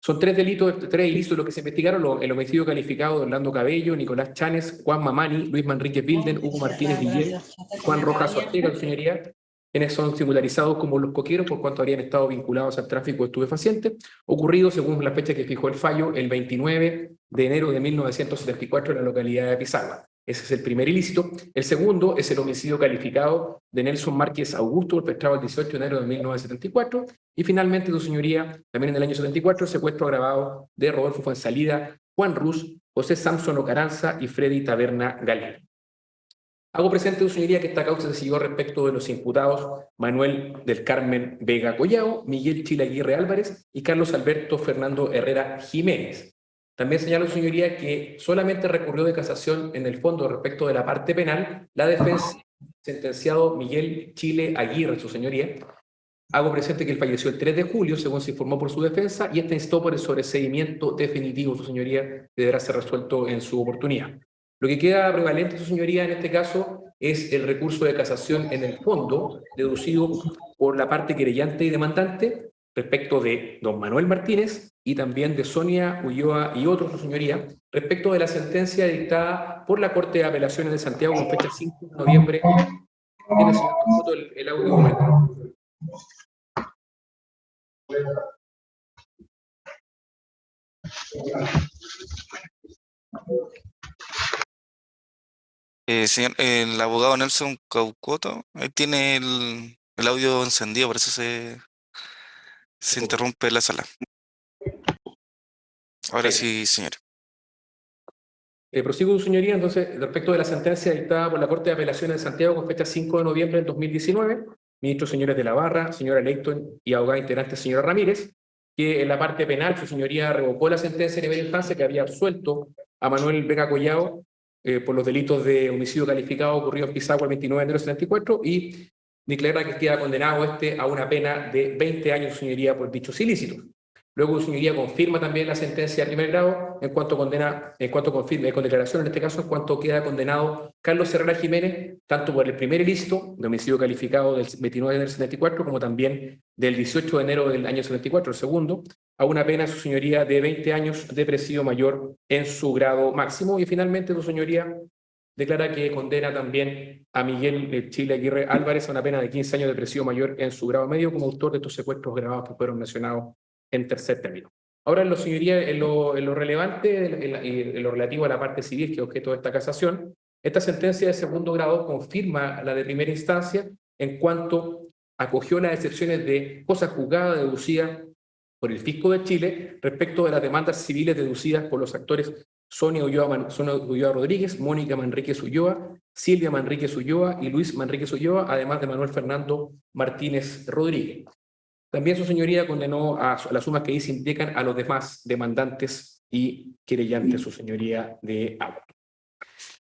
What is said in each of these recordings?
Son tres ilícitos los que se investigaron: el homicidio calificado de Orlando Cabello, Nicolás Chanes, Juan Mamani, Luis Manríquez Bilden, Hugo Martínez Guillén, Juan Rojas Ortega, señoría, quienes son singularizados como los coqueros por cuanto habrían estado vinculados al tráfico de estupefacientes, ocurrido según la fecha que fijó el fallo, el 29 de enero de 1974 en la localidad de Pisagua. Ese es el primer ilícito. El segundo es el homicidio calificado de Nelson Márquez Augusto, perpetrado el 18 de enero de 1974. Y finalmente, su señoría, también en el año 74, secuestro agravado de Rodolfo Fuenzalida, Juan Ruz, José Samson Ocaranza y Freddy Taberna Galera. Hago presente, su señoría, que esta causa se siguió respecto de los imputados Manuel del Carmen Vega Collao, Miguel Chile Aguirre Álvarez y Carlos Alberto Fernando Herrera Jiménez. También señalo, su señoría, que solamente recurrió de casación en el fondo respecto de la parte penal la defensa sentenciado Miguel Chile Aguirre, su señoría. Hago presente que él falleció el 3 de julio, según se informó por su defensa, y este instó por el sobreseimiento definitivo, su señoría, que deberá ser resuelto en su oportunidad. Lo que queda prevalente, su señoría, en este caso es el recurso de casación en el fondo, deducido por la parte querellante y demandante, respecto de don Manuel Martínez y también de Sonia Ulloa y otros, su señoría, respecto de la sentencia dictada por la Corte de Apelaciones de Santiago con fecha 5 de noviembre. Tiene, señor Macoto, el audio aumentado. Señor, el abogado Nelson Caucoto, ahí tiene el audio encendido, por eso se interrumpe la sala. Ahora sí, señor. Prosigo, su señoría, entonces, respecto de la sentencia dictada por la Corte de Apelaciones de Santiago con fecha 5 de noviembre del 2019, ministros señores de la Barra, señora Leighton y abogada integrante señora Ramírez, que en la parte penal, su señoría revocó la sentencia de primera instancia que había absuelto a Manuel Vega Collao por los delitos de homicidio calificado ocurrido en Pisagua el 29 de enero de 74 y declara que queda condenado a una pena de 20 años, su señoría, por dichos ilícitos. Luego, su señoría confirma también la sentencia de primer grado en cuanto confirma, con declaración en este caso, en cuanto queda condenado Carlos Herrera Jiménez, tanto por el primer ilícito de homicidio calificado del 29 de enero del 74, como también del 18 de enero del año 74, el segundo, a una pena, su señoría, de 20 años de presidio mayor en su grado máximo. Y finalmente, su señoría declara que condena también a Miguel Chile Aguirre Álvarez a una pena de 15 años de presidio mayor en su grado medio como autor de estos secuestros grabados que fueron mencionados en tercer término. Ahora, señoría, en lo relevante, en lo relativo a la parte civil, que es objeto de esta casación, esta sentencia de segundo grado confirma la de primera instancia en cuanto acogió las excepciones de cosas juzgadas deducidas por el Fisco de Chile respecto de las demandas civiles deducidas por los actores Sonia Ulloa Rodríguez, Mónica Manríquez Ulloa, Silvia Manríquez Ulloa y Luis Manríquez Ulloa, además de Manuel Fernando Martínez Rodríguez. También, su señoría, condenó a las sumas que ahí se indican a los demás demandantes y querellantes, su señoría, de agua.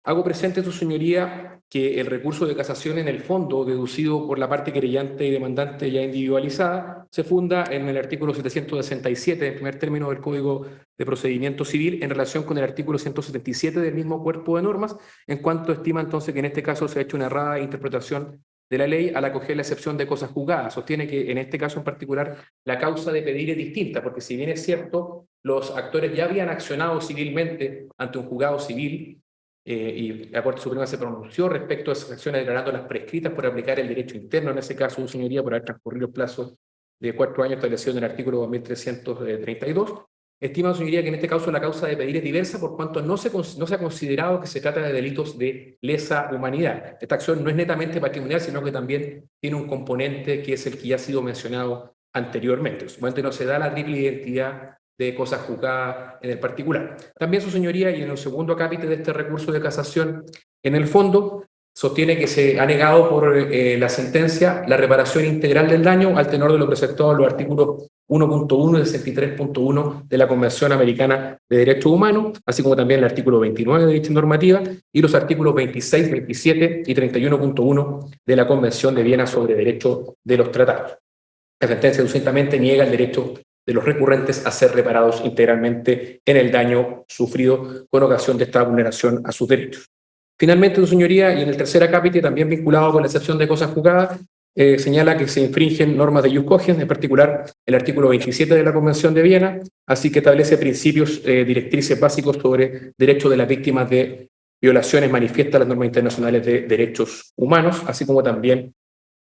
Hago presente, su señoría, que el recurso de casación en el fondo, deducido por la parte querellante y demandante ya individualizada, se funda en el artículo 767, en primer término del Código de Procedimiento Civil, en relación con el artículo 177 del mismo cuerpo de normas, en cuanto estima entonces que en este caso se ha hecho una errada interpretación de la ley al acoger la excepción de cosas juzgadas. Sostiene que en este caso en particular la causa de pedir es distinta, porque si bien es cierto, los actores ya habían accionado civilmente ante un juzgado civil, y la Corte Suprema se pronunció respecto a esas acciones declarándolas prescritas por aplicar el derecho interno, en ese caso, su señoría, por haber transcurrido el plazo de 4 años establecido en el artículo 2332, estima, su señoría, que en este caso la causa de pedir es diversa por cuanto no se ha considerado que se trata de delitos de lesa humanidad. Esta acción no es netamente patrimonial, sino que también tiene un componente que es el que ya ha sido mencionado anteriormente. En su momento no se da la triple identidad de cosas juzgadas en el particular. También, su señoría, y en el segundo acápite de este recurso de casación, en el fondo, sostiene que se ha negado por la sentencia la reparación integral del daño al tenor de lo presentado en los artículos 1.1 y 63.1 de la Convención Americana de Derechos Humanos, así como también el artículo 29 de dicha normativa y los artículos 26, 27 y 31.1 de la Convención de Viena sobre Derecho de los Tratados. La sentencia sucintamente niega el derecho de los recurrentes a ser reparados integralmente en el daño sufrido con ocasión de esta vulneración a sus derechos. Finalmente, su señoría, y en el tercer acápite, también vinculado con la excepción de cosas juzgadas, señala que se infringen normas de ius cogens, en particular el artículo 27 de la Convención de Viena, así que establece principios, directrices básicos sobre derechos de las víctimas de violaciones manifiestas a las normas internacionales de derechos humanos, así como también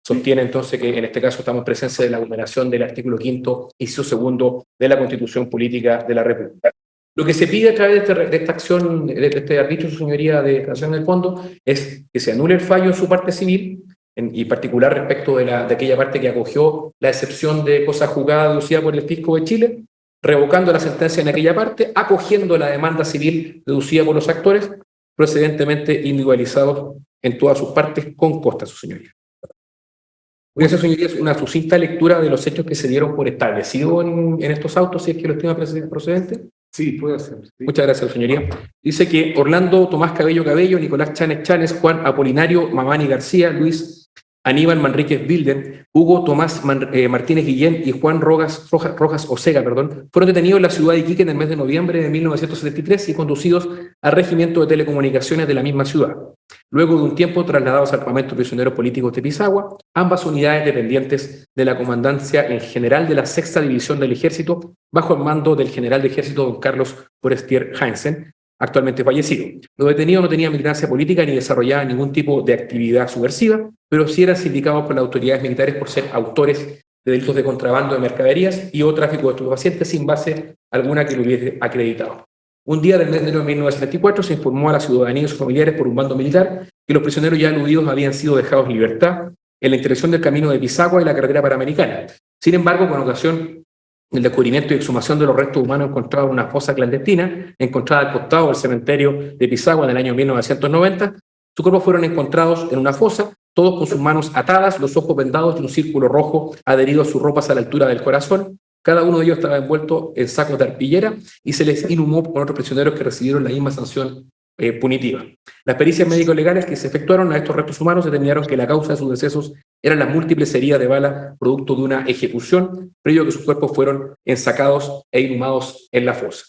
sostiene entonces que en este caso estamos en presencia de la vulneración del artículo 5º, inciso segundo de la Constitución Política de la República. Lo que se pide a través de esta acción, de este arbitrio, su señoría, de declaración del fondo, es que se anule el fallo en su parte civil, y particular respecto de aquella parte que acogió la excepción de cosa juzgada deducida por el Fisco de Chile, revocando la sentencia en aquella parte, acogiendo la demanda civil deducida por los actores, precedentemente individualizados en todas sus partes, con costa, su señoría. Voy a hacer, señorías, una sucinta lectura de los hechos que se dieron por establecido en estos autos, si es que lo estima procedente. Sí, puede hacer. Sí. Muchas gracias, señoría. Dice que Orlando Tomás Cabello, Nicolás Chanes Chanes, Juan Apolinario Mamani García, Luis Aníbal Manríquez Bilden, Hugo Tomás Martínez Guillén y Juan Rojas Osega, fueron detenidos en la ciudad de Iquique en el mes de noviembre de 1973 y conducidos al Regimiento de Telecomunicaciones de la misma ciudad. Luego de un tiempo trasladados al campamento de prisioneros políticos de Pisagua, ambas unidades dependientes de la Comandancia en General de la Sexta División del Ejército, bajo el mando del general de ejército don Carlos Forestier Heinzen, actualmente fallecido. Los detenidos no tenían militancia política ni desarrollaban ningún tipo de actividad subversiva, pero sí eran sindicados por las autoridades militares por ser autores de delitos de contrabando de mercaderías y o tráfico de estupefacientes sin base alguna que lo hubiese acreditado. Un día del mes de enero de 1974 se informó a la ciudadanía y sus familiares por un bando militar que los prisioneros ya aludidos habían sido dejados en libertad en la intersección del camino de Pisagua y la carretera Panamericana. Sin embargo, con ocasión del descubrimiento y exhumación de los restos humanos encontrados en una fosa clandestina, encontrada al costado del cementerio de Pisagua en el año 1990, sus cuerpos fueron encontrados en una fosa, todos con sus manos atadas, los ojos vendados y un círculo rojo adherido a sus ropas a la altura del corazón. Cada uno de ellos estaba envuelto en sacos de arpillera y se les inhumó con otros prisioneros que recibieron la misma sanción punitiva. Las pericias médico-legales que se efectuaron a estos restos humanos determinaron que la causa de sus decesos eran las múltiples heridas de bala producto de una ejecución, previo a que sus cuerpos fueron ensacados e inhumados en la fosa.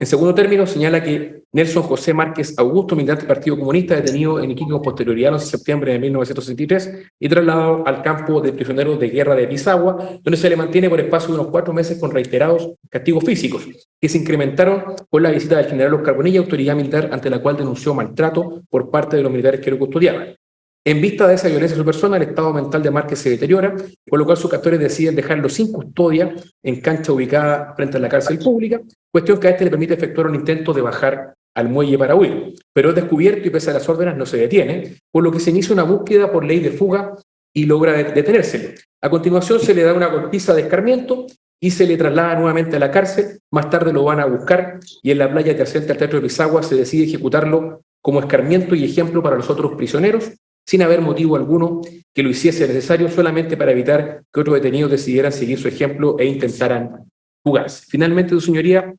En segundo término, señala que Nelson José Márquez Augusto, militante del Partido Comunista, detenido en Iquique con posterioridad al 11 de septiembre de 1963 y trasladado al campo de prisioneros de guerra de Pisagua, donde se le mantiene por espacio de unos 4 meses con reiterados castigos físicos, que se incrementaron con la visita del general Oscar Bonilla, autoridad militar ante la cual denunció maltrato por parte de los militares que lo custodiaban. En vista de esa violencia a su persona, el estado mental de Márquez se deteriora, por lo cual sus captores deciden dejarlo sin custodia en cancha ubicada frente a la cárcel pública, cuestión que a este le permite efectuar un intento de bajar al muelle para huir, pero es descubierto y pese a las órdenes no se detiene, por lo que se inicia una búsqueda por ley de fuga y logra detenérselo. A continuación se le da una golpiza de escarmiento y se le traslada nuevamente a la cárcel. Más tarde lo van a buscar y en la playa adyacente al Teatro de Pisagua se decide ejecutarlo como escarmiento y ejemplo para los otros prisioneros, sin haber motivo alguno que lo hiciese necesario, solamente para evitar que otros detenidos decidieran seguir su ejemplo e intentaran fugarse. Finalmente, su señoría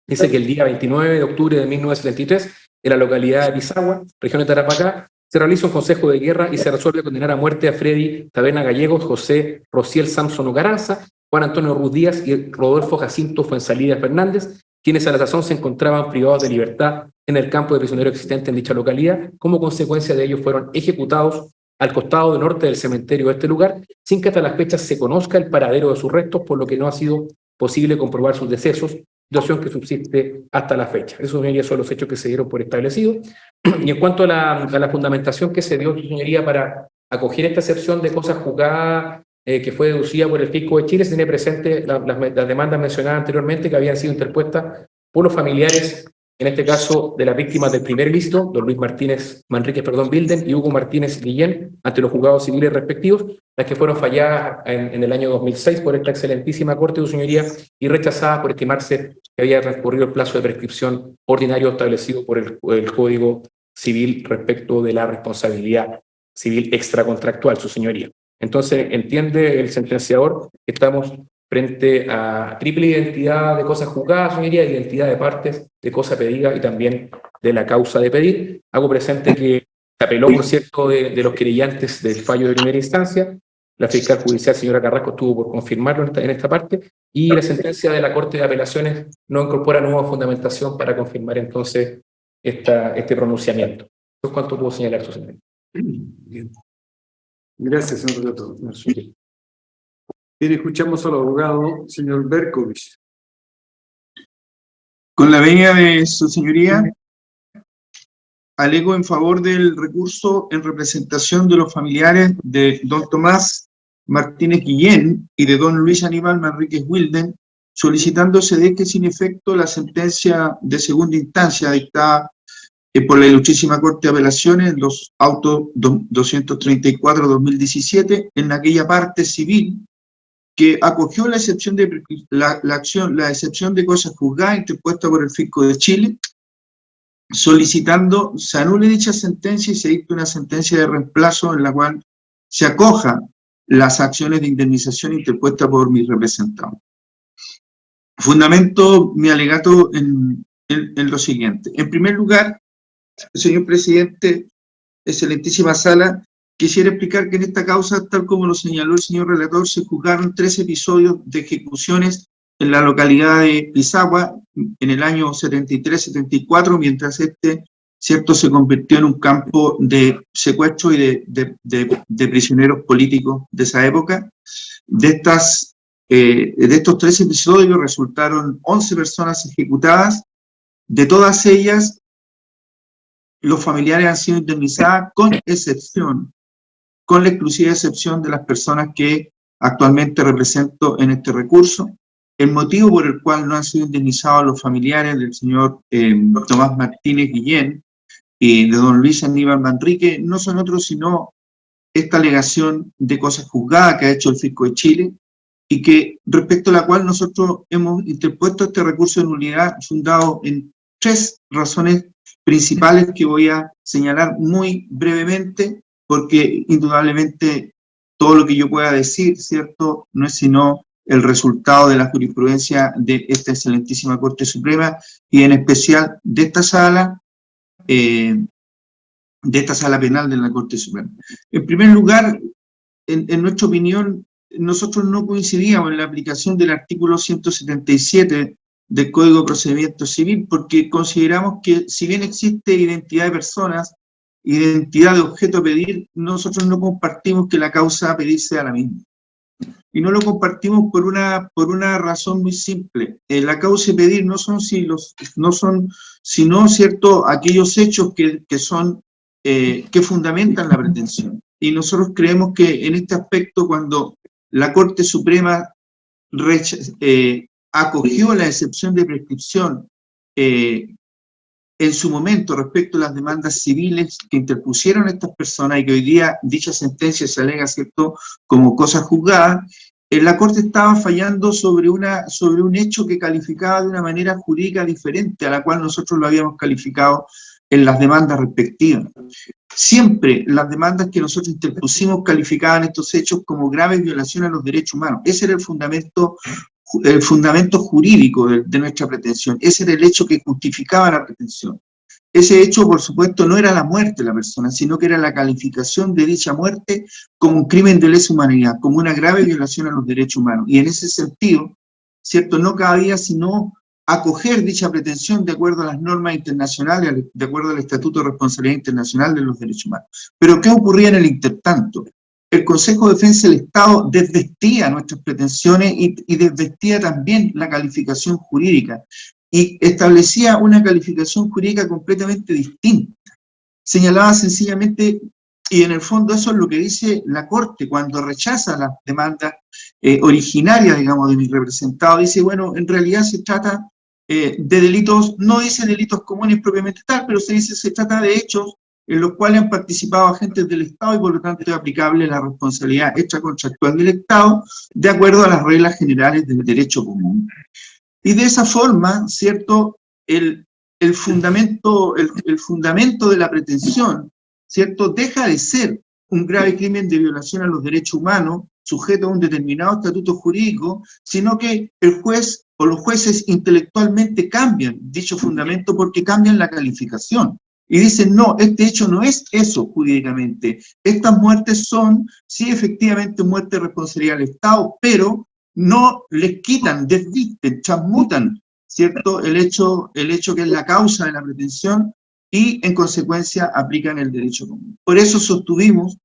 dice que el día 29 de octubre de 1973, en la localidad de Pisagua, región de Tarapacá, se realiza un consejo de guerra y se resuelve condenar a muerte a Freddy Taberna Gallegos, José Rociel Samson Ocaranza, Juan Antonio Ruz Díaz y Rodolfo Jacinto Fuensalida Fernández, quienes a la sazón se encontraban privados de libertad en el campo de prisioneros existente en dicha localidad. Como consecuencia de ello fueron ejecutados al costado del norte del cementerio de este lugar, sin que hasta las fechas se conozca el paradero de sus restos, por lo que no ha sido posible comprobar sus decesos, situación que subsiste hasta la fecha. Esos, señoría, son los hechos que se dieron por establecido. Y en cuanto a la fundamentación que se dio, señoría, para acoger esta excepción de cosas juzgadas que fue deducida por el Fisco de Chile, se tiene presente las demandas mencionadas anteriormente que habían sido interpuestas por los familiares, en este caso de las víctimas del primer ilícito, don Luis Manríquez Bilden y Hugo Martínez Guillén, ante los juzgados civiles respectivos, las que fueron falladas en el año 2006 por esta excelentísima Corte de su señoría y rechazadas por estimarse que había transcurrido el plazo de prescripción ordinario establecido por el Código Civil respecto de la responsabilidad civil extracontractual, su señoría. Entonces, entiende el sentenciador que estamos frente a triple identidad de cosas juzgadas, señoría, identidad de partes, de cosa pedida y también de la causa de pedir. Hago presente que se apeló, por cierto, de los querellantes del fallo de primera instancia. La fiscal judicial, señora Carrasco, estuvo por confirmarlo en esta parte, y la sentencia de la Corte de Apelaciones no incorpora nueva fundamentación para confirmar entonces este pronunciamiento. ¿Cuánto puedo señalar, su señoría? Bien. Gracias, señor relator. Bien, escuchamos al abogado, señor Berkovich. Con la venia de su señoría, alego en favor del recurso en representación de los familiares de don Tomás Martínez Guillén y de don Luis Aníbal Manríquez Wilden, solicitando se deje sin efecto la sentencia de segunda instancia dictada por la Ilustrísima Corte de Apelaciones en los autos 234-2017 en aquella parte civil que acogió la excepción de la excepción de cosas juzgadas interpuesta por el Fisco de Chile, solicitando se anule dicha sentencia y se dicte una sentencia de reemplazo en la cual se acoja las acciones de indemnización interpuestas por mis representados. Fundamento mi alegato en lo siguiente. En primer lugar, señor presidente, excelentísima sala, quisiera explicar que en esta causa, tal como lo señaló el señor relator, se juzgaron 3 episodios de ejecuciones en la localidad de Pisagua en el año 73-74, mientras cierto, se convirtió en un campo de secuestro y de prisioneros políticos de esa época. De estos 3 episodios resultaron 11 personas ejecutadas. De todas ellas, los familiares han sido indemnizadas con la exclusiva excepción de las personas que actualmente represento en este recurso. El motivo por el cual no han sido indemnizados los familiares del señor Tomás Martínez Guillén y de don Luis Aníbal Manrique no son otros sino esta alegación de cosas juzgadas que ha hecho el Fisco de Chile y que respecto a la cual nosotros hemos interpuesto este recurso de nulidad fundado en 3 razones principales que voy a señalar muy brevemente, porque indudablemente todo lo que yo pueda decir, ¿cierto?, no es sino el resultado de la jurisprudencia de esta excelentísima Corte Suprema y en especial de esta sala penal de la Corte Suprema. En primer lugar, en nuestra opinión, nosotros no coincidíamos en la aplicación del artículo 177 del Código de Procedimiento Civil, porque consideramos que si bien existe identidad de personas, identidad de objeto a pedir, nosotros no compartimos que la causa a pedir sea la misma. Y no lo compartimos por una razón muy simple. La causa a pedir no son sino, ¿cierto?, aquellos hechos que fundamentan la pretensión. Y nosotros creemos que en este aspecto, cuando la Corte Suprema acogió la excepción de prescripción en su momento respecto a las demandas civiles que interpusieron estas personas y que hoy día dicha sentencia se alega, ¿cierto?, como cosa juzgada, la Corte estaba fallando sobre un hecho que calificaba de una manera jurídica diferente a la cual nosotros lo habíamos calificado en las demandas respectivas. Siempre las demandas que nosotros interpusimos calificaban estos hechos como graves violaciones a los derechos humanos. Ese era el fundamento jurídico de nuestra pretensión. Ese era el hecho que justificaba la pretensión. Ese hecho, por supuesto, no era la muerte de la persona, sino que era la calificación de dicha muerte como un crimen de lesa humanidad, como una grave violación a los derechos humanos. Y en ese sentido, ¿cierto?, no cabía sino acoger dicha pretensión de acuerdo a las normas internacionales, de acuerdo al Estatuto de Responsabilidad Internacional de los Derechos Humanos. Pero ¿qué ocurría en el intertanto? El Consejo de Defensa del Estado desvestía nuestras pretensiones y desvestía también la calificación jurídica y establecía una calificación jurídica completamente distinta. Señalaba sencillamente, y en el fondo eso es lo que dice la Corte cuando rechaza las demandas originarias, digamos, de mi representado, dice, bueno, en realidad se trata de delitos, no dice delitos comunes propiamente tal, pero se trata de hechos en los cuales han participado agentes del Estado y por lo tanto es aplicable la responsabilidad extracontractual del Estado de acuerdo a las reglas generales del derecho común. Y de esa forma, ¿cierto?, el fundamento de la pretensión, ¿cierto?, deja de ser un grave crimen de violación a los derechos humanos sujeto a un determinado estatuto jurídico, sino que el juez o los jueces intelectualmente cambian dicho fundamento porque cambian la calificación. Y dicen, no, este hecho no es eso jurídicamente. Estas muertes son, sí, efectivamente, muertes de responsabilidad del Estado, pero no les quitan, desvisten, transmutan, ¿cierto?, el hecho que es la causa de la pretensión y, en consecuencia, aplican el derecho común. Por eso sostuvimos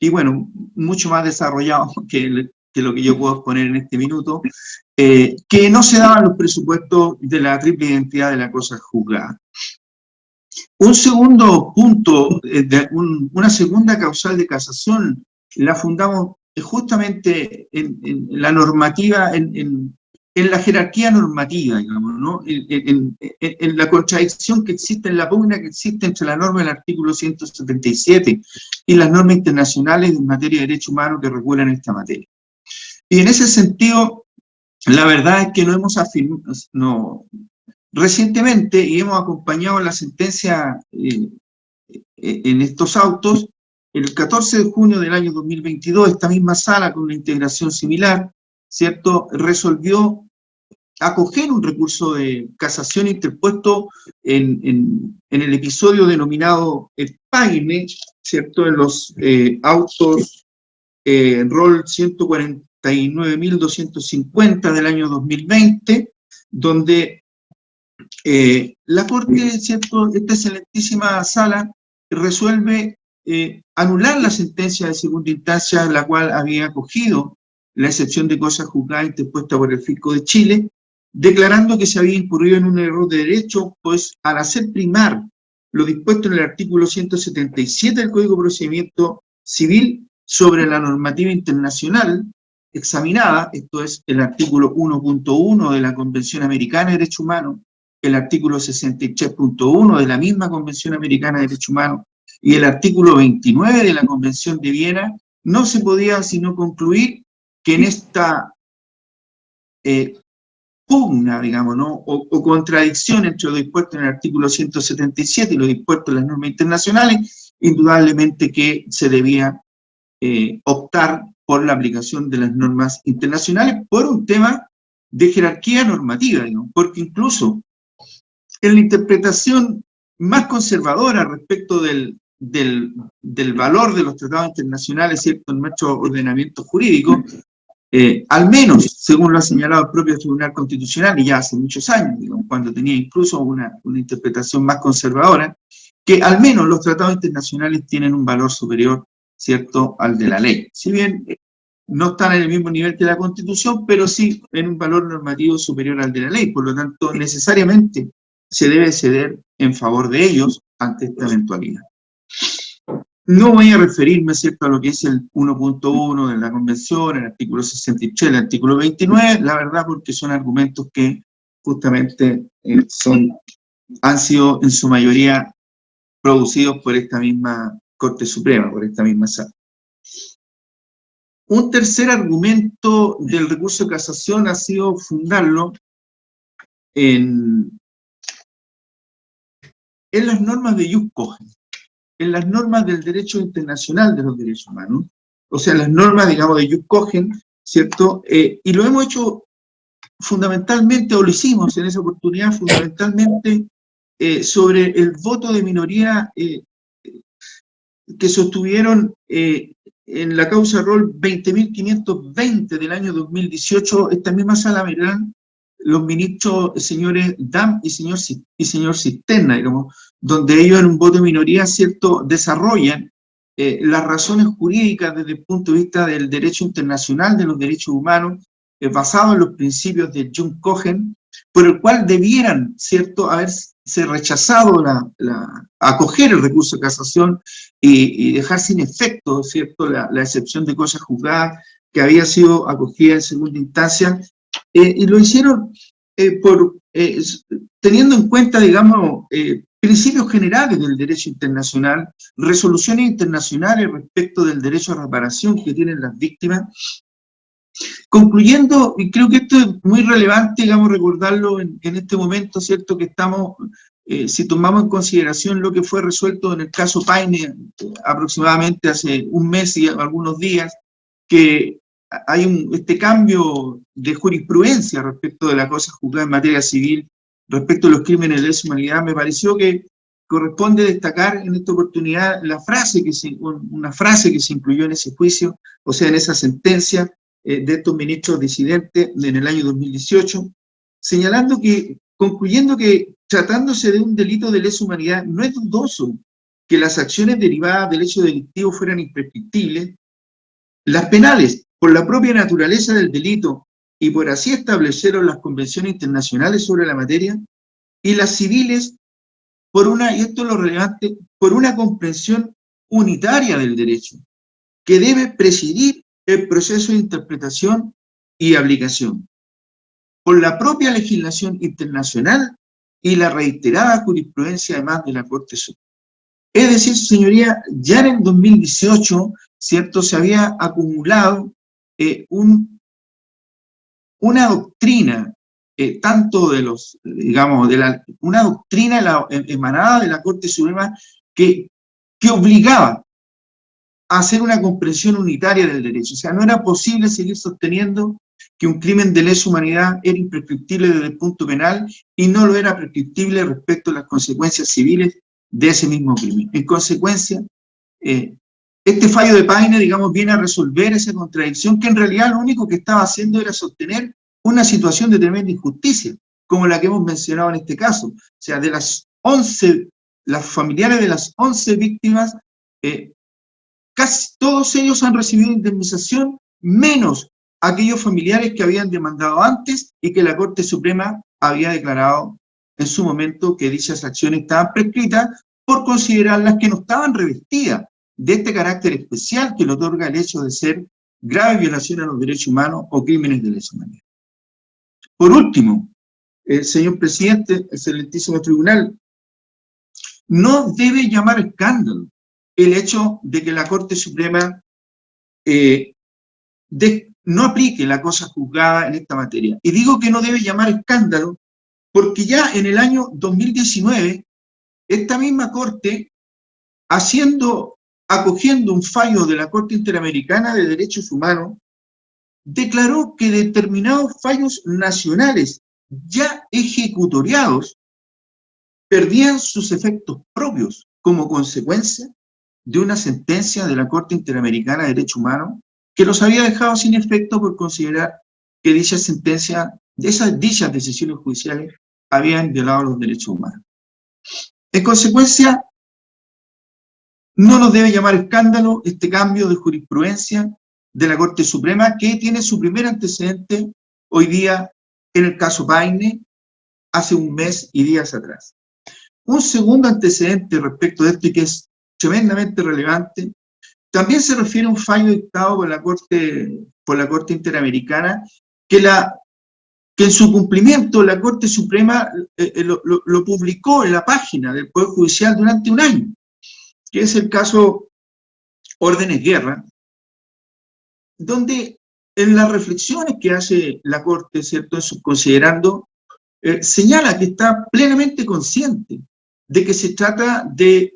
y bueno, mucho más desarrollado que lo que yo puedo exponer en este minuto, que no se daban los presupuestos de la triple identidad de la cosa juzgada. Un segundo punto, una segunda causal de casación, la fundamos justamente en la normativa, en la jerarquía normativa, digamos, ¿no? En la contradicción que existe, en la pugna que existe entre la norma del artículo 177 y las normas internacionales en materia de derechos humanos que regulan esta materia. Y en ese sentido, la verdad es que no hemos afirmado, recientemente, y hemos acompañado la sentencia en estos autos, el 14 de junio del año 2022, esta misma sala, con una integración similar, ¿cierto?, resolvió acoger un recurso de casación interpuesto en el episodio denominado el PAINE, ¿cierto?, en los autos rol 149.250 del año 2020, donde la Corte, ¿cierto?, esta excelentísima sala resuelve anular la sentencia de segunda instancia, la cual había acogido la excepción de cosas juzgadas interpuesta por el Fisco de Chile, declarando que se había incurrido en un error de derecho, pues al hacer primar lo dispuesto en el artículo 177 del Código de Procedimiento Civil sobre la normativa internacional examinada, esto es el artículo 1.1 de la Convención Americana de Derechos Humanos, el artículo 63.1 de la misma Convención Americana de Derechos Humanos y el artículo 29 de la Convención de Viena, no se podía sino concluir que en esta pugna, digamos, ¿no?, o contradicción entre lo dispuesto en el artículo 177 y lo dispuesto en las normas internacionales, indudablemente que se debía optar por la aplicación de las normas internacionales por un tema de jerarquía normativa, digamos, porque incluso en la interpretación más conservadora respecto del valor de los tratados internacionales, ¿cierto?, en nuestro ordenamiento jurídico, al menos, según lo ha señalado el propio Tribunal Constitucional, y ya hace muchos años, digamos, cuando tenía incluso una interpretación más conservadora, que al menos los tratados internacionales tienen un valor superior, ¿cierto?, al de la ley. Si bien no están en el mismo nivel que la Constitución, pero sí en un valor normativo superior al de la ley. Por lo tanto, necesariamente se debe ceder en favor de ellos ante esta eventualidad. No voy a referirme, ¿cierto?, a lo que es el 1.1 de la Convención, el artículo 63, el artículo 29, la verdad, porque son argumentos que justamente han sido en su mayoría producidos por esta misma Corte Suprema, por esta misma sala. Un tercer argumento del recurso de casación ha sido fundarlo en las normas de Jus Cogens, en las normas del derecho internacional de los derechos humanos, o sea, las normas, digamos, de Jus Cogens, ¿cierto? Y lo hemos hecho fundamentalmente, o lo hicimos en esa oportunidad, fundamentalmente sobre el voto de minoría que sostuvieron en la causa rol 20.520 del año 2018, esta misma sala verán los ministros señores Dam y señor Cisterna, digamos, donde ellos en un voto de minoría, ¿cierto?, desarrollan las razones jurídicas desde el punto de vista del derecho internacional de los derechos humanos, basado en los principios de Jus Cogens, por el cual debieran, ¿cierto?, haberse rechazado acoger el recurso de casación y dejar sin efecto, ¿cierto?, la excepción de cosas juzgadas que había sido acogida en segunda instancia, y lo hicieron teniendo en cuenta, digamos, principios generales del derecho internacional, resoluciones internacionales respecto del derecho a reparación que tienen las víctimas, concluyendo, y creo que esto es muy relevante, digamos, recordarlo en este momento, ¿cierto?, que estamos, si tomamos en consideración lo que fue resuelto en el caso Paine aproximadamente hace un mes y algunos días, que hay este cambio de jurisprudencia respecto de la cosa juzgada en materia civil, respecto a los crímenes de lesa humanidad. Me pareció que corresponde destacar en esta oportunidad una frase que se incluyó en ese juicio, o sea, en esa sentencia de estos ministros disidentes en el año 2018, concluyendo que tratándose de un delito de lesa humanidad, no es dudoso que las acciones derivadas del hecho delictivo fueran imprescriptibles, las penales, por la propia naturaleza del delito y por así establecieron las convenciones internacionales sobre la materia, y las civiles por una, y esto es lo relevante, por una comprensión unitaria del derecho, que debe presidir el proceso de interpretación y aplicación, por la propia legislación internacional y la reiterada jurisprudencia además de la Corte Suprema. Es decir, señoría, ya en el 2018, ¿cierto?, se había acumulado una doctrina, tanto de los, digamos, una doctrina emanada de la Corte Suprema que obligaba a hacer una comprensión unitaria del derecho. O sea, no era posible seguir sosteniendo que un crimen de lesa humanidad era imprescriptible desde el punto penal y no lo era prescriptible respecto a las consecuencias civiles de ese mismo crimen. En consecuencia, este fallo de Paine, digamos, viene a resolver esa contradicción que en realidad lo único que estaba haciendo era sostener una situación de tremenda injusticia, como la que hemos mencionado en este caso. O sea, de las 11, las familiares de las 11 víctimas, casi todos ellos han recibido indemnización, menos aquellos familiares que habían demandado antes y que la Corte Suprema había declarado en su momento que dichas acciones estaban prescritas por considerarlas que no estaban revestidas de este carácter especial que le otorga el hecho de ser grave violación a los derechos humanos o crímenes de lesa humanidad. Por último, señor presidente, excelentísimo tribunal, no debe llamar escándalo el hecho de que la Corte Suprema no aplique la cosa juzgada en esta materia. Y digo que no debe llamar escándalo porque ya en el año 2019, esta misma Corte, acogiendo un fallo de la Corte Interamericana de Derechos Humanos, declaró que determinados fallos nacionales ya ejecutoriados perdían sus efectos propios como consecuencia de una sentencia de la Corte Interamericana de Derechos Humanos que los había dejado sin efecto por considerar que dichas decisiones judiciales habían violado los derechos humanos. En consecuencia, no nos debe llamar escándalo este cambio de jurisprudencia de la Corte Suprema, que tiene su primer antecedente hoy día en el caso Paine, hace un mes y días atrás. Un segundo antecedente respecto de esto, y que es tremendamente relevante, también se refiere a un fallo dictado por la Corte Interamericana, que en su cumplimiento la Corte Suprema lo publicó en la página del Poder Judicial durante un año, que es el caso Órdenes Guerra, donde en las reflexiones que hace la Corte, ¿cierto?, considerando, señala que está plenamente consciente de que se trata de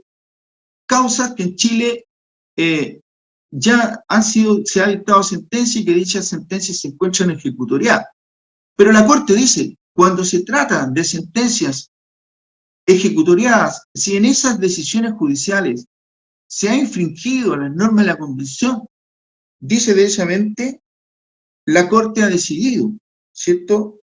causas que en Chile ya se ha dictado sentencia y que dichas sentencias se encuentran ejecutoriadas. Pero la Corte dice, cuando se trata de sentencias ejecutoriadas, si en esas decisiones judiciales se ha infringido las normas de la Convención, dice derechamente, la Corte ha decidido, ¿cierto?,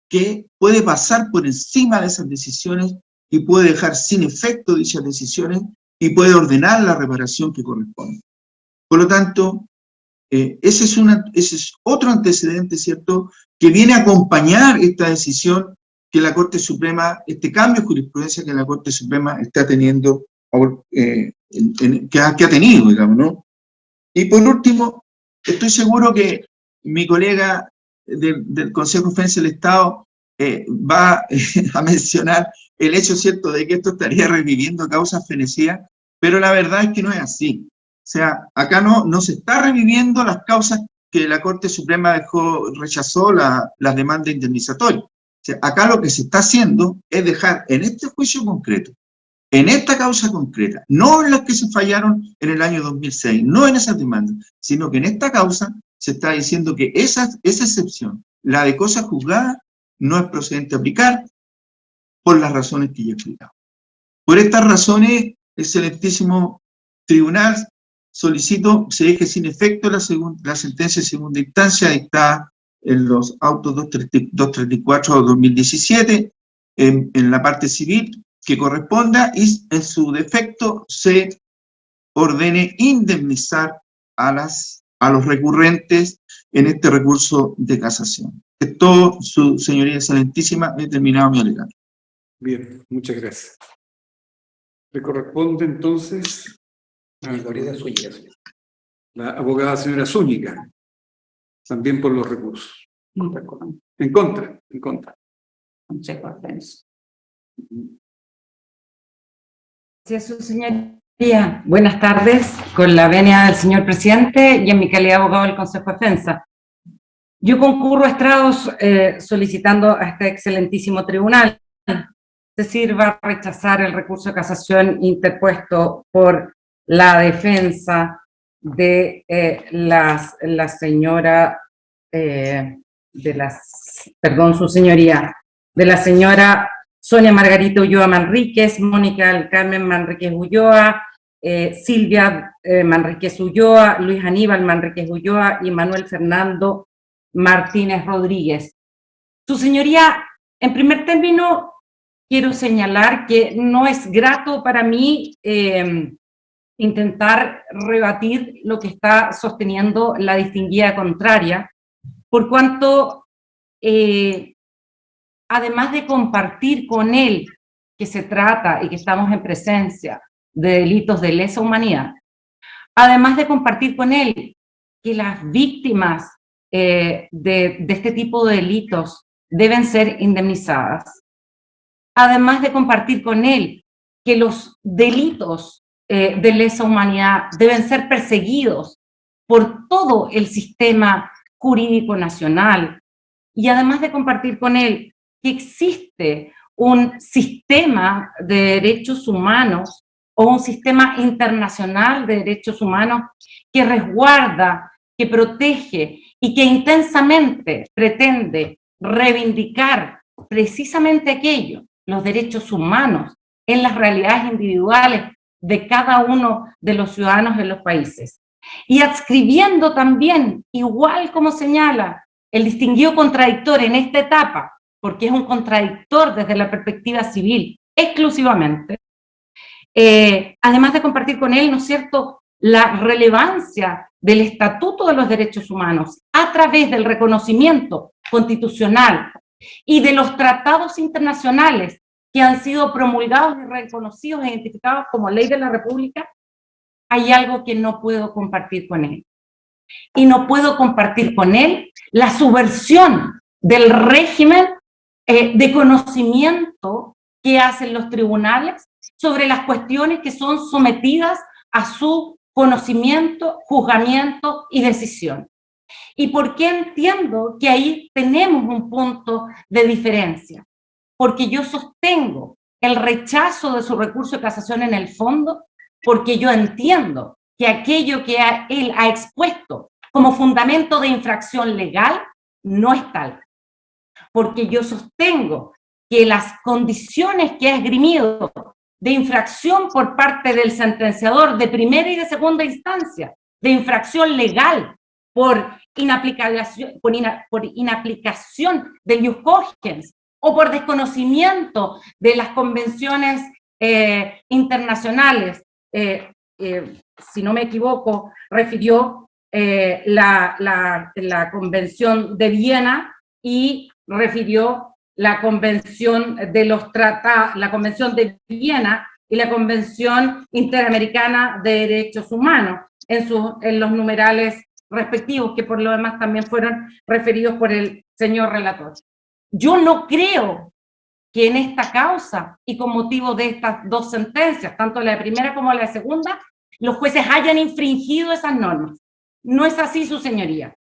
que puede pasar por encima de esas decisiones y puede dejar sin efecto dichas decisiones y puede ordenar la reparación que corresponde. Por lo tanto, ese es otro antecedente, ¿cierto?, que viene a acompañar esta decisión que la Corte Suprema, este cambio de jurisprudencia que la Corte Suprema está teniendo, que ha tenido, digamos, ¿no? Y por último, estoy seguro que mi colega del Consejo de Defensa del Estado va a mencionar el hecho, ¿cierto?, de que esto estaría reviviendo causas fenecidas, pero la verdad es que no es así. O sea, acá no se está reviviendo las causas que la Corte Suprema rechazó las demandas indemnizatorias. O sea, acá lo que se está haciendo es dejar en este juicio concreto, en esta causa concreta, no en las que se fallaron en el año 2006, no en esas demandas, sino que en esta causa se está diciendo que esa excepción, la de cosa juzgada, no es procedente aplicar por las razones que ya he explicado. Por estas razones, excelentísimo tribunal, solicito se deje sin efecto la sentencia de segunda instancia dictada en los autos 234/2017 en la parte civil que corresponda y en su defecto se ordene indemnizar a los recurrentes en este recurso de casación. Es todo, su señoría excelentísima, he terminado mi alegato. Bien, muchas gracias. Le corresponde entonces a la abogada señora Zúñiga, también por los recursos. En contra, en contra. Consejo Ascenso. Gracias, su señoría. Buenas tardes, con la venia del señor presidente y en mi calidad de abogado del Consejo de Defensa. Yo concurro a estrados solicitando a este excelentísimo tribunal se sirva a rechazar el recurso de casación interpuesto por la defensa de la señora, su señoría, de la señora Sonia Margarita Ulloa Manríquez, Mónica del Carmen Manríquez Ulloa, Silvia Manríquez Ulloa, Luis Aníbal Manríquez Ulloa y Manuel Fernando Martínez Rodríguez. Su señoría, en primer término, quiero señalar que no es grato para mí intentar rebatir lo que está sosteniendo la distinguida contraria, por cuanto, además de compartir con él que se trata y que estamos en presencia de delitos de lesa humanidad, además de compartir con él que las víctimas de este tipo de delitos deben ser indemnizadas, además de compartir con él que los delitos de lesa humanidad deben ser perseguidos por todo el sistema jurídico nacional, y además de compartir con él que existe un sistema de derechos humanos o un sistema internacional de derechos humanos que resguarda, que protege y que intensamente pretende reivindicar precisamente aquello, los derechos humanos en las realidades individuales de cada uno de los ciudadanos de los países. Y adscribiendo también, igual como señala el distinguido contradictor en esta etapa, porque es un contradictor desde la perspectiva civil exclusivamente, además de compartir con él, ¿no es cierto?, la relevancia del Estatuto de los Derechos Humanos a través del reconocimiento constitucional y de los tratados internacionales que han sido promulgados y reconocidos e identificados como ley de la República, hay algo que no puedo compartir con él. Y no puedo compartir con él la subversión del régimen de conocimiento que hacen los tribunales sobre las cuestiones que son sometidas a su conocimiento, juzgamiento y decisión. ¿Y por qué entiendo que ahí tenemos un punto de diferencia? Porque yo sostengo el rechazo de su recurso de casación en el fondo, porque yo entiendo que aquello que él ha expuesto como fundamento de infracción legal no es tal. Porque yo sostengo que las condiciones que ha esgrimido de infracción por parte del sentenciador de primera y de segunda instancia, de infracción legal por inaplicación del ius cogens o por desconocimiento de las convenciones internacionales, si no me equivoco, refirió la Convención de Viena y refirió la Convención de los Tratados, la Convención de Viena y la Convención Interamericana de Derechos Humanos en los numerales respectivos, que por lo demás también fueron referidos por el señor relator. Yo no creo que en esta causa y con motivo de estas dos sentencias, tanto la primera como la segunda, los jueces hayan infringido esas normas. No es así, su señoría.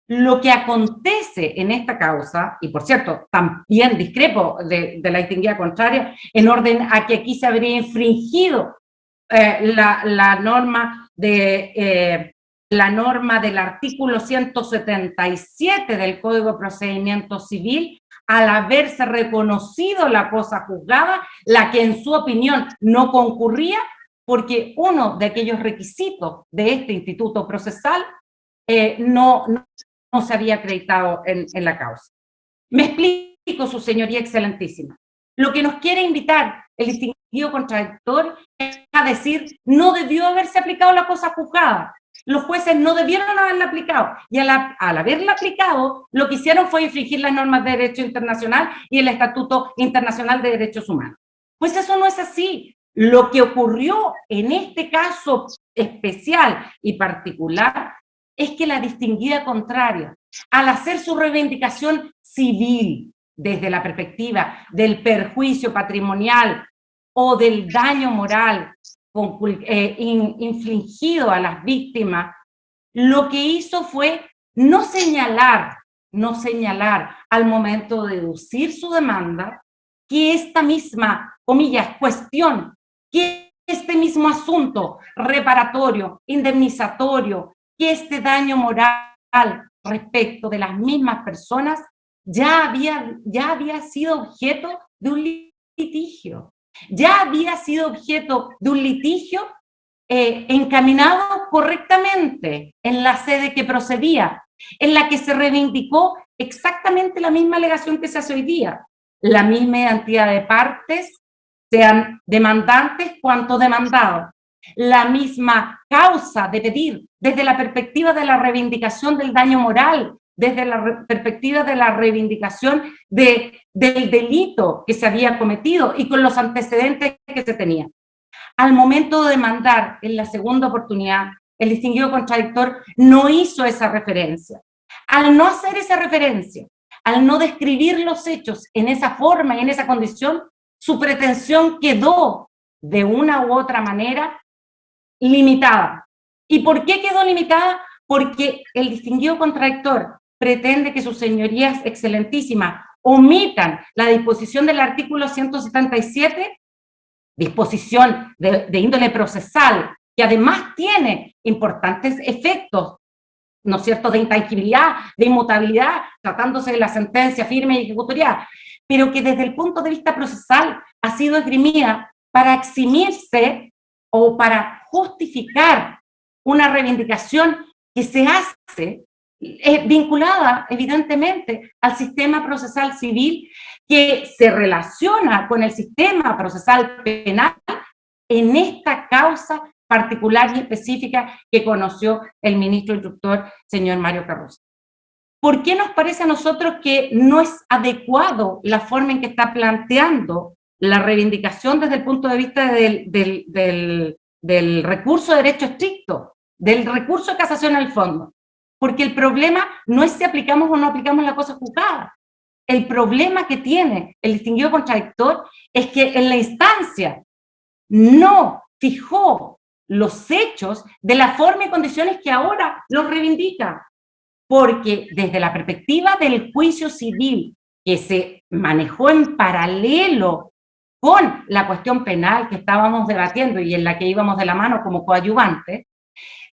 Lo que acontece en esta causa, y por cierto, también discrepo de la distinguida contraria, en orden a que aquí se habría infringido la norma del artículo 177 del Código de Procedimiento Civil, al haberse reconocido la cosa juzgada, la que en su opinión no concurría, porque uno de aquellos requisitos de este instituto procesal no se había acreditado en la causa. Me explico, su señoría excelentísima. Lo que nos quiere invitar el distinguido contradictor a decir no debió haberse aplicado la cosa juzgada. Los jueces no debieron haberla aplicado y al haberla aplicado lo que hicieron fue infringir las normas de derecho internacional y el Estatuto Internacional de Derechos Humanos. Pues eso no es así. Lo que ocurrió en este caso especial y particular es que la distinguida contraria, al hacer su reivindicación civil desde la perspectiva del perjuicio patrimonial o del daño moral infligido a las víctimas, lo que hizo fue no señalar al momento de deducir su demanda que esta misma, comillas, cuestión, que este mismo asunto reparatorio, indemnizatorio, que este daño moral respecto de las mismas personas ya había sido objeto de un litigio. Ya había sido objeto de un litigio encaminado correctamente en la sede que procedía, en la que se reivindicó exactamente la misma alegación que se hace hoy día, la misma identidad de partes, sean demandantes cuanto demandados, la misma causa de pedir desde la perspectiva de la reivindicación del daño moral, desde la perspectiva de la reivindicación del delito que se había cometido y con los antecedentes que se tenían. Al momento de demandar en la segunda oportunidad, el distinguido contradictor no hizo esa referencia. Al no hacer esa referencia, al no describir los hechos en esa forma y en esa condición, su pretensión quedó de una u otra manera limitada. ¿Y por qué quedó limitada? Porque el distinguido contradictor pretende que sus señorías excelentísimas omitan la disposición del artículo 177, disposición de índole procesal, que además tiene importantes efectos, ¿no es cierto?, de intangibilidad, de inmutabilidad, tratándose de la sentencia firme y ejecutorial, pero que desde el punto de vista procesal ha sido esgrimida para eximirse o para justificar una reivindicación que se hace vinculada evidentemente al sistema procesal civil, que se relaciona con el sistema procesal penal en esta causa particular y específica que conoció el ministro instructor, señor Mario Carrozza. ¿Por qué nos parece a nosotros que no es adecuado la forma en que está planteando la reivindicación desde el punto de vista del recurso de derecho estricto, del recurso de casación al fondo? Porque el problema no es si aplicamos o no aplicamos la cosa juzgada. El problema que tiene el distinguido contradictor es que en la instancia no fijó los hechos de la forma y condiciones que ahora los reivindica. Porque desde la perspectiva del juicio civil que se manejó en paralelo con la cuestión penal que estábamos debatiendo y en la que íbamos de la mano como coadyuvantes,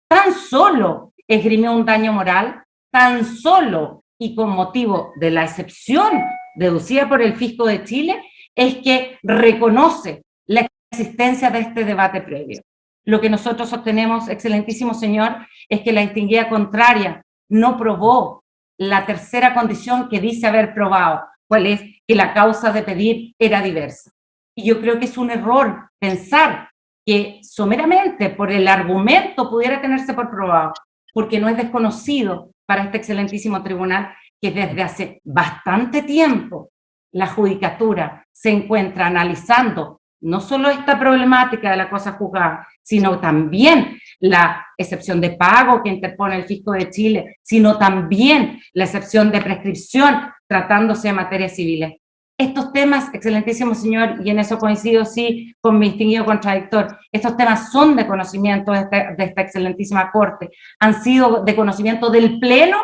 tan solo esgrimió un daño moral, tan solo y con motivo de la excepción deducida por el Fisco de Chile, es que reconoce la existencia de este debate previo. Lo que nosotros sostenemos, excelentísimo señor, es que la distinguida contraria no probó la tercera condición que dice haber probado, cuál es que la causa de pedir era diversa. Y yo creo que es un error pensar que someramente por el argumento pudiera tenerse por probado, porque no es desconocido para este excelentísimo tribunal que desde hace bastante tiempo la judicatura se encuentra analizando no solo esta problemática de la cosa juzgada, sino también la excepción de pago que interpone el Fisco de Chile, sino también la excepción de prescripción tratándose de materias civiles. Estos temas, excelentísimo señor, y en eso coincido sí con mi distinguido contradictor, estos temas son de conocimiento de esta excelentísima Corte, han sido de conocimiento del Pleno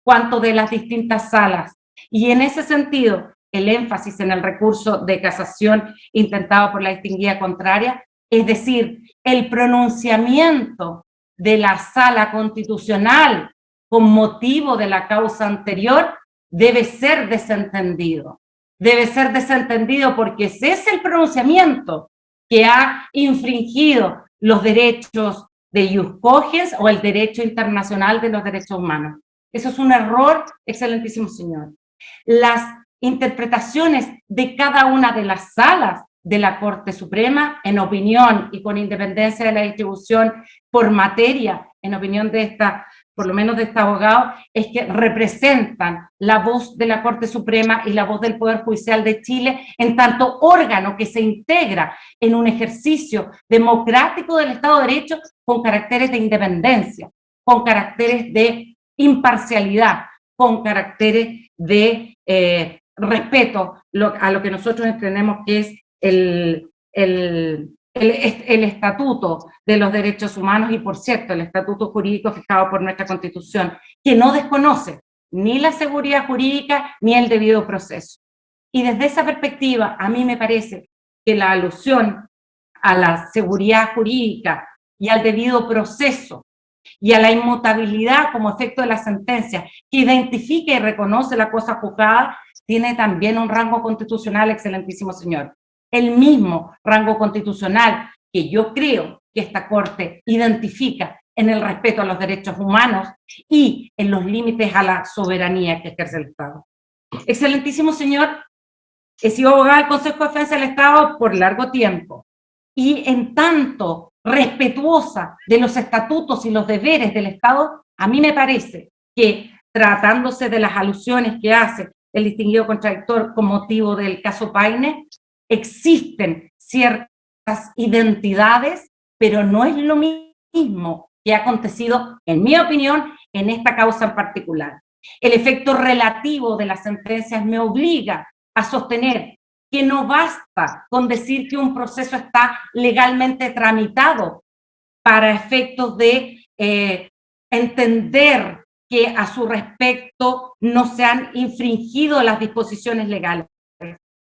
cuanto de las distintas salas. Y en ese sentido, el énfasis en el recurso de casación intentado por la distinguida contraria, es decir, el pronunciamiento de la Sala Constitucional con motivo de la causa anterior, debe ser desentendido. Debe ser desentendido porque ese es el pronunciamiento que ha infringido los derechos de ius cogens o el derecho internacional de los derechos humanos. Eso es un error, excelentísimo señor. Las interpretaciones de cada una de las salas de la Corte Suprema, en opinión y con independencia de la distribución por materia, en opinión de esta, por lo menos de este abogado, es que representan la voz de la Corte Suprema y la voz del Poder Judicial de Chile en tanto órgano que se integra en un ejercicio democrático del Estado de Derecho con caracteres de independencia, con caracteres de imparcialidad, con caracteres de respeto a lo que nosotros entendemos que es el Estatuto de los Derechos Humanos y, por cierto, el estatuto jurídico fijado por nuestra Constitución, que no desconoce ni la seguridad jurídica ni el debido proceso. Y desde esa perspectiva, a mí me parece que la alusión a la seguridad jurídica y al debido proceso y a la inmutabilidad como efecto de la sentencia que identifica y reconoce la cosa juzgada, tiene también un rango constitucional, excelentísimo señor. El mismo rango constitucional que yo creo que esta Corte identifica en el respeto a los derechos humanos y en los límites a la soberanía que ejerce el Estado. Excelentísimo señor, he sido abogada del Consejo de Defensa del Estado por largo tiempo y en tanto respetuosa de los estatutos y los deberes del Estado, a mí me parece que tratándose de las alusiones que hace el distinguido contradictor con motivo del caso Paine, existen ciertas identidades, pero no es lo mismo que ha acontecido, en mi opinión, en esta causa en particular. El efecto relativo de las sentencias me obliga a sostener que no basta con decir que un proceso está legalmente tramitado para efectos de entender que a su respecto no se han infringido las disposiciones legales.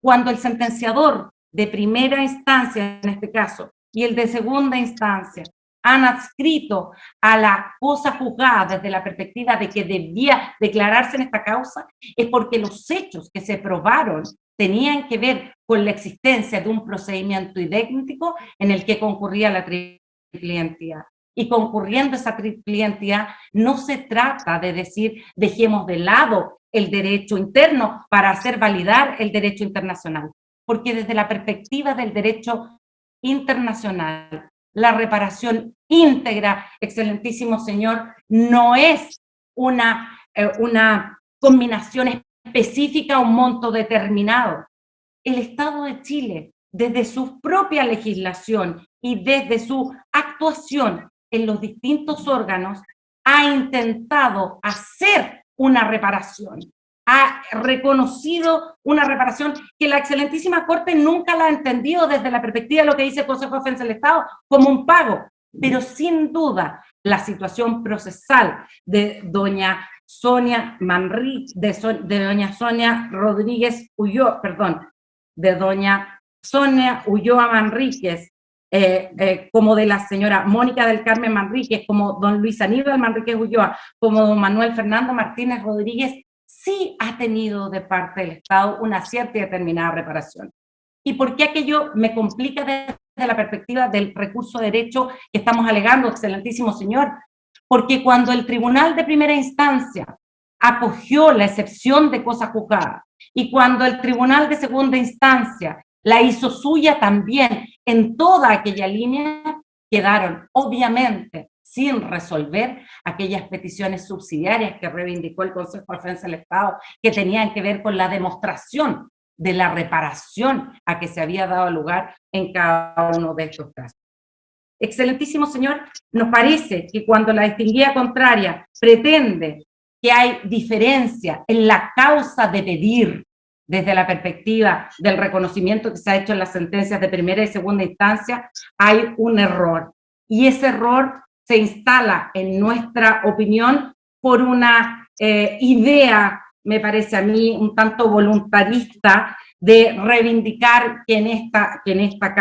Cuando el sentenciador de primera instancia, en este caso, y el de segunda instancia, han adscrito a la cosa juzgada desde la perspectiva de que debía declararse en esta causa, es porque los hechos que se probaron tenían que ver con la existencia de un procedimiento idéntico en el que concurría la triple entidad. Y concurriendo esa triple entidad, no se trata de decir dejemos de lado el derecho interno para hacer validar el derecho internacional, porque desde la perspectiva del derecho internacional, la reparación íntegra, excelentísimo señor, no es una combinación específica, un monto determinado. El Estado de Chile, desde su propia legislación y desde su actuación en los distintos órganos, ha intentado hacer una reparación, ha reconocido una reparación que la excelentísima Corte nunca la ha entendido desde la perspectiva de lo que dice el Consejo de Defensa del Estado como un pago, pero sin duda la situación procesal de doña Sonia Manrique, de doña Sonia Rodríguez Ulloa, perdón, de doña Sonia Ulloa Manríquez, como de la señora Mónica del Carmen Manríquez, como don Luis Aníbal Manríquez Ulloa, como don Manuel Fernando Martínez Rodríguez, sí ha tenido de parte del Estado una cierta y determinada reparación. ¿Y por qué aquello me complica desde la perspectiva del recurso de derecho que estamos alegando, excelentísimo señor? Porque cuando el Tribunal de Primera Instancia acogió la excepción de cosa juzgada y cuando el Tribunal de Segunda Instancia la hizo suya también en toda aquella línea, quedaron obviamente sin resolver aquellas peticiones subsidiarias que reivindicó el Consejo de Defensa del Estado, que tenían que ver con la demostración de la reparación a que se había dado lugar en cada uno de estos casos. Excelentísimo señor, nos parece que cuando la distinguida contraria pretende que hay diferencia en la causa de pedir desde la perspectiva del reconocimiento que se ha hecho en las sentencias de primera y segunda instancia, hay un error. Y ese error se instala, en nuestra opinión, por una idea, me parece a mí, un tanto voluntarista, de reivindicar que en esta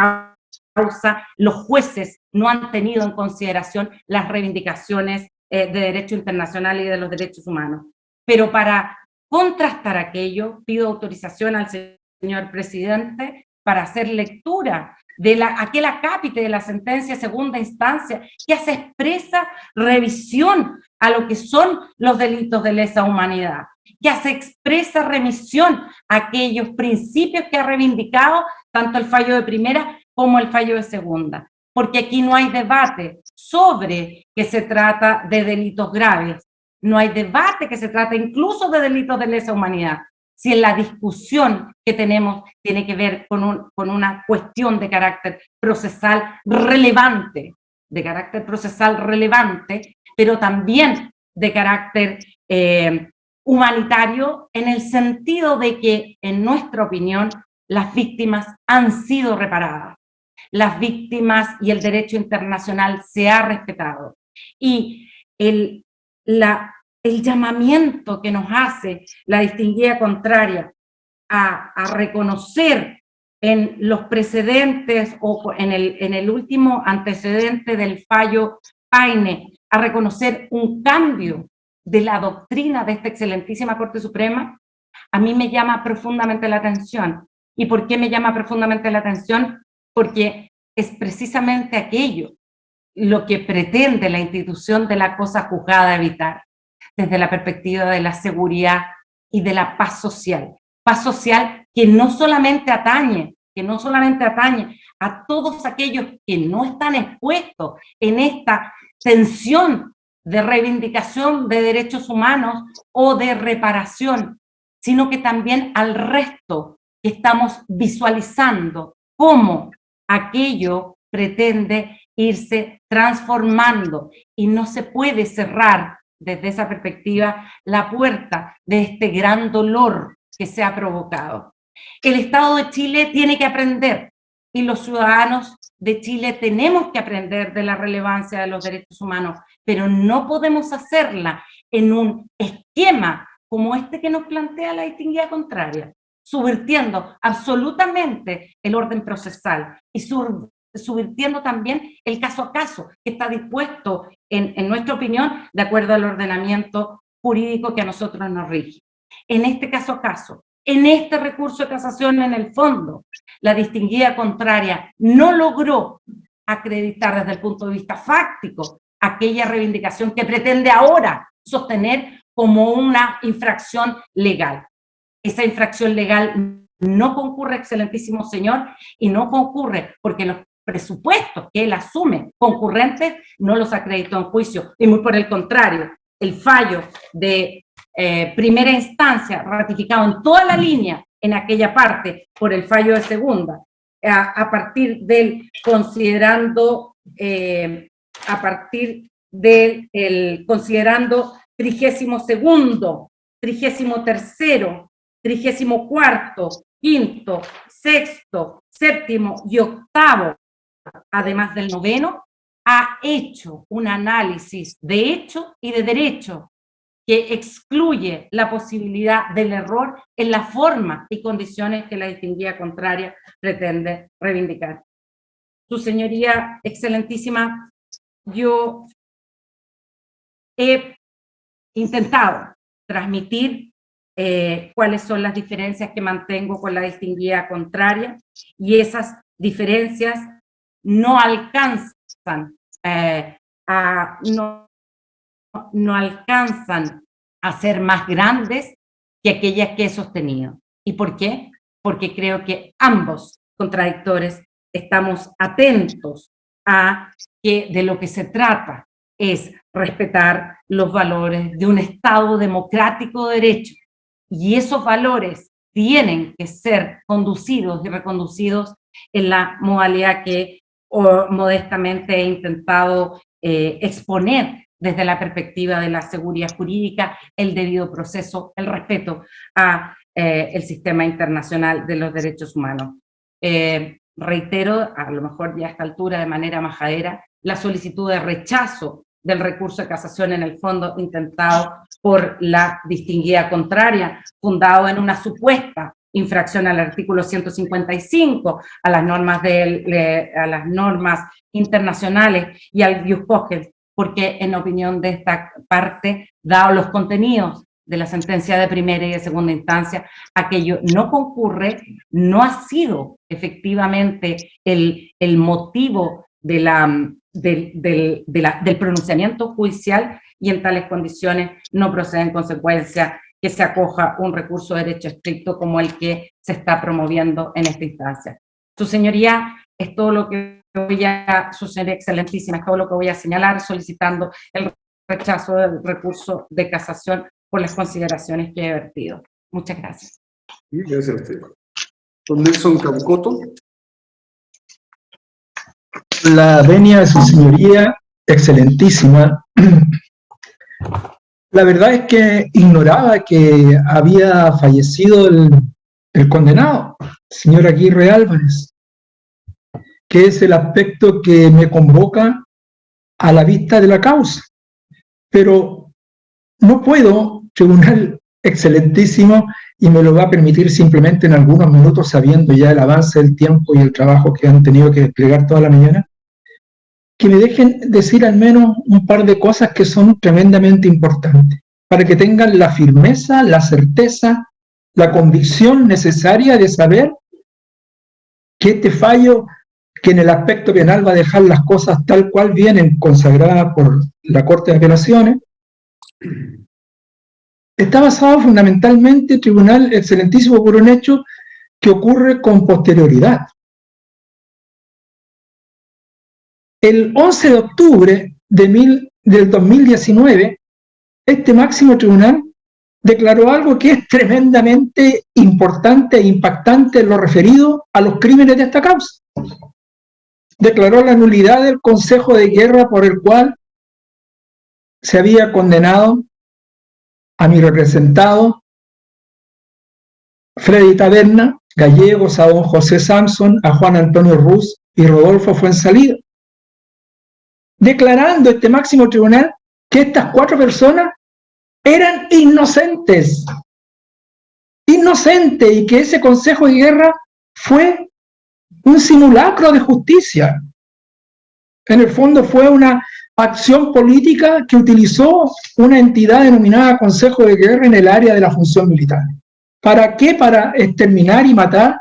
causa los jueces no han tenido en consideración las reivindicaciones de derecho internacional y de los derechos humanos. Pero para contrastar aquello, pido autorización al señor presidente para hacer lectura de aquel acápite de la sentencia de segunda instancia que hace expresa revisión a lo que son los delitos de lesa humanidad. que hace expresa remisión a aquellos principios que ha reivindicado tanto el fallo de primera como el fallo de segunda. Porque aquí no hay debate sobre que se trata de delitos graves, no hay debate que se trata incluso de delitos de lesa humanidad. Si en la discusión que tenemos tiene que ver con una cuestión de carácter procesal relevante, pero también de carácter humanitario, en el sentido de que, en nuestra opinión, las víctimas han sido reparadas. Las víctimas y el derecho internacional se ha respetado. Y el llamamiento que nos hace la distinguida contraria a reconocer en los precedentes o en el último antecedente del fallo Paine, a reconocer un cambio de la doctrina de esta excelentísima Corte Suprema, a mí me llama profundamente la atención. ¿Y por qué me llama profundamente la atención? Porque es precisamente aquello lo que pretende la institución de la cosa juzgada evitar, desde la perspectiva de la seguridad y de la paz social que no solamente atañe a todos aquellos que no están expuestos en esta tensión de reivindicación de derechos humanos o de reparación, sino que también al resto que estamos visualizando cómo aquello pretende irse transformando y no se puede cerrar desde esa perspectiva la puerta de este gran dolor que se ha provocado. El Estado de Chile tiene que aprender y los ciudadanos de Chile tenemos que aprender de la relevancia de los derechos humanos, pero no podemos hacerla en un esquema como este que nos plantea la distinguida contraria, subvirtiendo absolutamente el orden procesal y subvirtiendo también el caso a caso, que está dispuesto, en nuestra opinión, de acuerdo al ordenamiento jurídico que a nosotros nos rige. En este caso a caso, en este recurso de casación, en el fondo, la distinguida contraria no logró acreditar desde el punto de vista fáctico aquella reivindicación que pretende ahora sostener como una infracción legal. Esa infracción legal no concurre, excelentísimo señor, y no concurre porque los presupuestos que él asume concurrentes no los acreditó en juicio, y muy por el contrario, el fallo de primera instancia, ratificado en toda la línea en aquella parte por el fallo de segunda, a partir del considerando 32º, 33º, 34º, 5º, 6º, 7º y 8º, además del 9º, ha hecho un análisis de hecho y de derecho que excluye la posibilidad del error en la forma y condiciones que la distinguida contraria pretende reivindicar. Su señoría excelentísima, yo he intentado transmitir cuáles son las diferencias que mantengo con la distinguida contraria, y esas diferencias no alcanzan no alcanzan a ser más grandes que aquellas que he sostenido. ¿Y por qué? Porque creo que ambos contradictores estamos atentos a que de lo que se trata es respetar los valores de un Estado democrático de derecho, y esos valores tienen que ser conducidos y reconducidos en la modalidad que modestamente he intentado exponer desde la perspectiva de la seguridad jurídica, el debido proceso, el respeto a el sistema internacional de los derechos humanos. Reitero, a lo mejor ya a esta altura de manera majadera, la solicitud de rechazo del recurso de casación en el fondo intentado por la distinguida contraria, fundado en una supuesta infracción al artículo 155, a las normas internacionales y al ius cogens, porque en opinión de esta parte, dado los contenidos de la sentencia de primera y de segunda instancia, aquello no concurre, no ha sido efectivamente el motivo del pronunciamiento judicial, y en tales condiciones no procede en consecuencia que se acoja un recurso de derecho estricto como el que se está promoviendo en esta instancia. Su señoría, es todo lo que su señoría excelentísima, es todo lo que voy a señalar, solicitando el rechazo del recurso de casación por las consideraciones que he vertido. Muchas gracias. Gracias a usted. Don Nelson Caucoto. La venia de su señoría, excelentísima. La verdad es que ignoraba que había fallecido el condenado, señor Aguirre Álvarez, que es el aspecto que me convoca a la vista de la causa. Pero no puedo, tribunal excelentísimo, y me lo va a permitir simplemente en algunos minutos, sabiendo ya el avance del tiempo y el trabajo que han tenido que desplegar toda la mañana, que me dejen decir al menos un par de cosas que son tremendamente importantes, para que tengan la firmeza, la certeza, la convicción necesaria de saber que este fallo, que en el aspecto penal va a dejar las cosas tal cual vienen consagradas por la Corte de Apelaciones, está basado fundamentalmente, tribunal excelentísimo, por un hecho que ocurre con posterioridad. El 11 de octubre del 2019, este máximo tribunal declaró algo que es tremendamente importante e impactante en lo referido a los crímenes de esta causa. Declaró la nulidad del Consejo de Guerra por el cual se había condenado a mi representado Freddy Taberna, Gallegos, a don José Samson, a Juan Antonio Ruz y Rodolfo Fuenzalida, declarando este máximo tribunal que estas 4 personas eran inocentes, y que ese Consejo de Guerra fue un simulacro de justicia. En el fondo fue una acción política que utilizó una entidad denominada Consejo de Guerra en el área de la función militar. ¿Para qué? Para exterminar y matar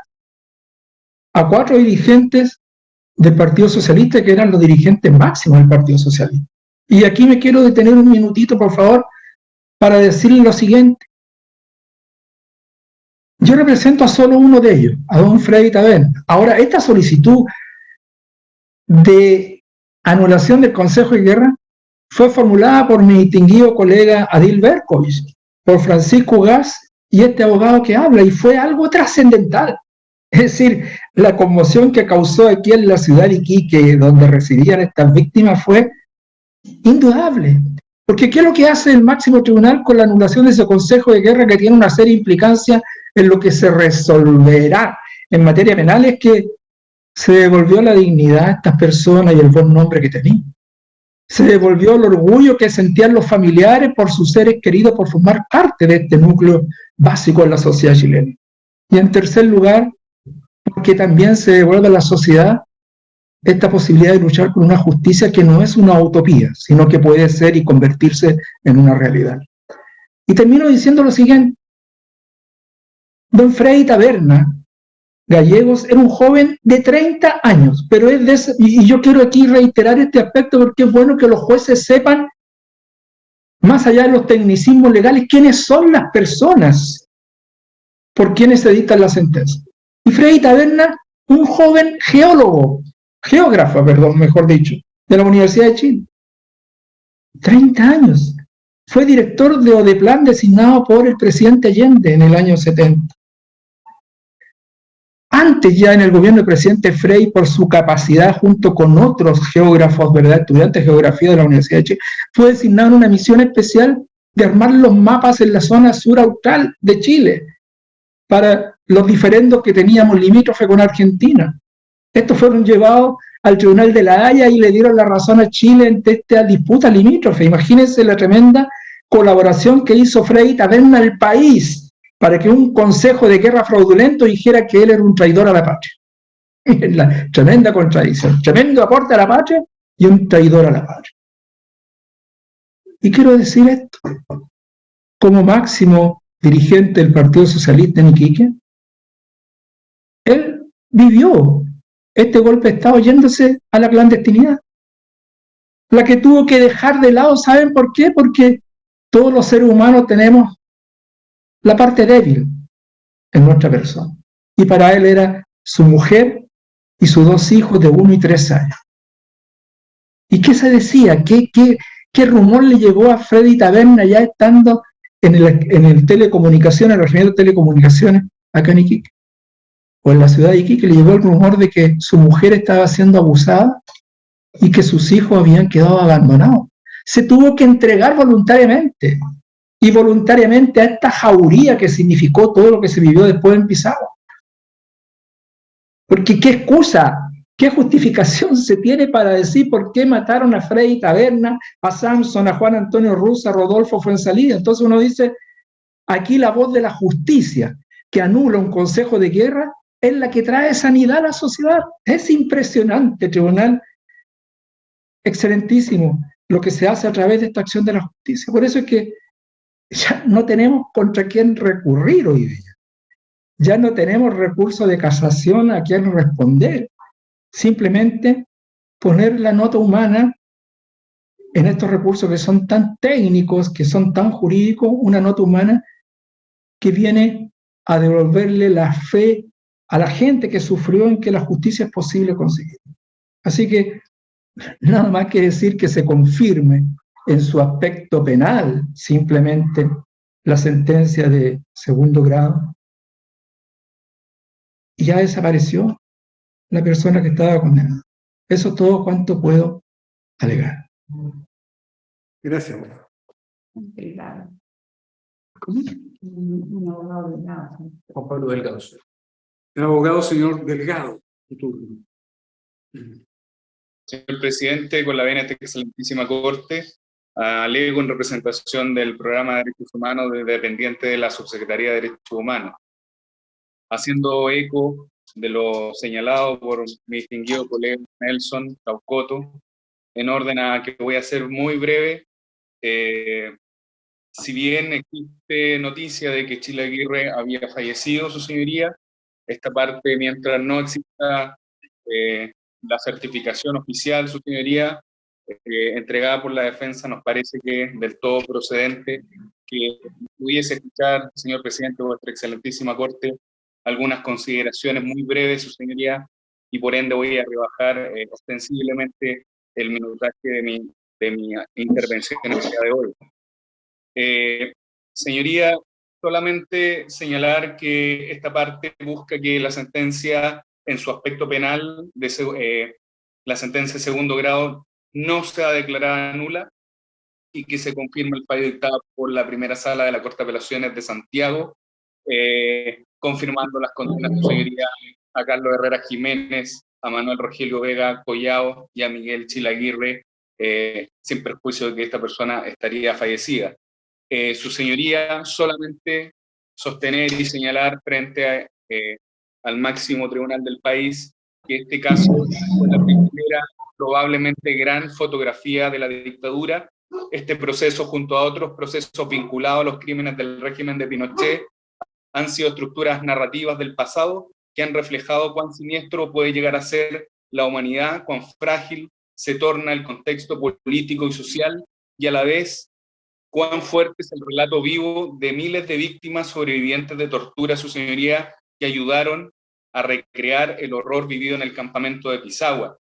a 4 dirigentes del Partido Socialista, que eran los dirigentes máximos del Partido Socialista. Y aquí me quiero detener un minutito, por favor, para decirle lo siguiente. Yo represento a solo uno de ellos, a don Freddy Taberna. Ahora, esta solicitud de anulación del Consejo de Guerra fue formulada por mi distinguido colega Adil Berkovich, por Francisco Gas y este abogado que habla, y fue algo trascendental. Es decir, la conmoción que causó aquí en la ciudad de Iquique, donde residían estas víctimas, fue indudable. Porque ¿qué es lo que hace el máximo tribunal con la anulación de ese Consejo de Guerra, que tiene una seria implicancia en lo que se resolverá en materia penal? Es que se devolvió la dignidad a estas personas y el buen nombre que tenían. Se devolvió el orgullo que sentían los familiares por sus seres queridos, por formar parte de este núcleo básico en la sociedad chilena. Y en tercer lugar, porque también se devuelve a la sociedad esta posibilidad de luchar por una justicia que no es una utopía, sino que puede ser y convertirse en una realidad. Y termino diciendo lo siguiente. Don Freddy Taberna, Gallegos, era un joven de 30 años, pero es de ese, y yo quiero aquí reiterar este aspecto porque es bueno que los jueces sepan, más allá de los tecnicismos legales, quiénes son las personas por quienes se dictan las sentencias. Y Freddy Taberna, un joven geógrafo, mejor dicho, de la Universidad de Chile. 30 años. Fue director de Odeplan designado por el presidente Allende en el año 70. Antes, ya en el gobierno del presidente Frei, por su capacidad junto con otros geógrafos, estudiantes de geografía de la Universidad de Chile, fue designado en una misión especial de armar los mapas en la zona sur austral de Chile para los diferendos que teníamos limítrofe con Argentina. Estos fueron llevados al Tribunal de la Haya y le dieron la razón a Chile ante esta disputa limítrofe. Imagínense la tremenda colaboración que hizo Freddy Taberna al país para que un consejo de guerra fraudulento dijera que él era un traidor a la patria. La tremenda contradicción, tremendo aporte a la patria y un traidor a la patria. Y quiero decir esto, como máximo dirigente del Partido Socialista en Iquique, él vivió este golpe de Estado yéndose a la clandestinidad, la que tuvo que dejar de lado. ¿Saben por qué? Porque todos los seres humanos tenemos la parte débil en nuestra persona. Y para él era su mujer y sus 2 hijos de 1 y 3 años. ¿Y qué se decía? ¿Qué rumor le llegó a Freddy Taberna ya estando en el telecomunicaciones, el regimiento de telecomunicaciones acá en Iquique? O en la ciudad de Iquique le llegó el rumor de que su mujer estaba siendo abusada y que sus hijos habían quedado abandonados. Se tuvo que entregar voluntariamente, y voluntariamente a esta jauría que significó todo lo que se vivió después en Pisagua. Porque qué excusa, qué justificación se tiene para decir por qué mataron a Freddy Taberna, a Samson, a Juan Antonio Ruz, a Rodolfo Fuenzalida. Entonces uno dice, aquí la voz de la justicia que anula un consejo de guerra es la que trae sanidad a la sociedad. Es impresionante, tribunal, excelentísimo lo que se hace a través de esta acción de la justicia. Por eso es que ya no tenemos contra quién recurrir hoy día. Ya no tenemos recurso de casación a quien responder. Simplemente poner la nota humana en estos recursos que son tan técnicos, que son tan jurídicos, una nota humana que viene a devolverle la fe a la gente que sufrió en que la justicia es posible conseguir. Así que nada más que decir que se confirme en su aspecto penal simplemente la sentencia de 2º grado, y ya desapareció la persona que estaba condenada. Eso es todo cuanto puedo alegar. Gracias. Juan Pablo Delgado. El abogado señor Delgado. Tu turno. Señor presidente, con la venia de esta excelentísima Corte, alego en representación del Programa de Derechos Humanos dependiente de la Subsecretaría de Derechos Humanos. Haciendo eco de lo señalado por mi distinguido colega Nelson Caucoto, en orden a que voy a ser muy breve, si bien existe noticia de que Chila Aguirre había fallecido, su señoría, esta parte, mientras no exista la certificación oficial, su señoría, entregada por la defensa, nos parece que es del todo procedente que pudiese escuchar, señor presidente, de vuestra excelentísima Corte, algunas consideraciones muy breves, su señoría, y por ende voy a rebajar ostensiblemente el minutaje de mi intervención en el día de hoy. Señoría, solamente señalar que esta parte busca que la sentencia, en su aspecto penal, la sentencia de 2º grado, no sea declarada nula y que se confirme el fallo dictado por la primera sala de la Corte de Apelaciones de Santiago, confirmando las condenas de su señoría a Carlos Herrera Jiménez, a Manuel Rogelio Vega Collao y a Miguel Chila Aguirre, sin perjuicio de que esta persona estaría fallecida. Su señoría, solamente sostener y señalar frente al máximo tribunal del país que este caso fue la primera, probablemente gran fotografía de la dictadura. Este proceso, junto a otros procesos vinculados a los crímenes del régimen de Pinochet, han sido estructuras narrativas del pasado que han reflejado cuán siniestro puede llegar a ser la humanidad, cuán frágil se torna el contexto político y social, y a la vez cuán fuerte es el relato vivo de miles de víctimas sobrevivientes de tortura, su señoría, que ayudaron a recrear el horror vivido en el campamento de Pisagua.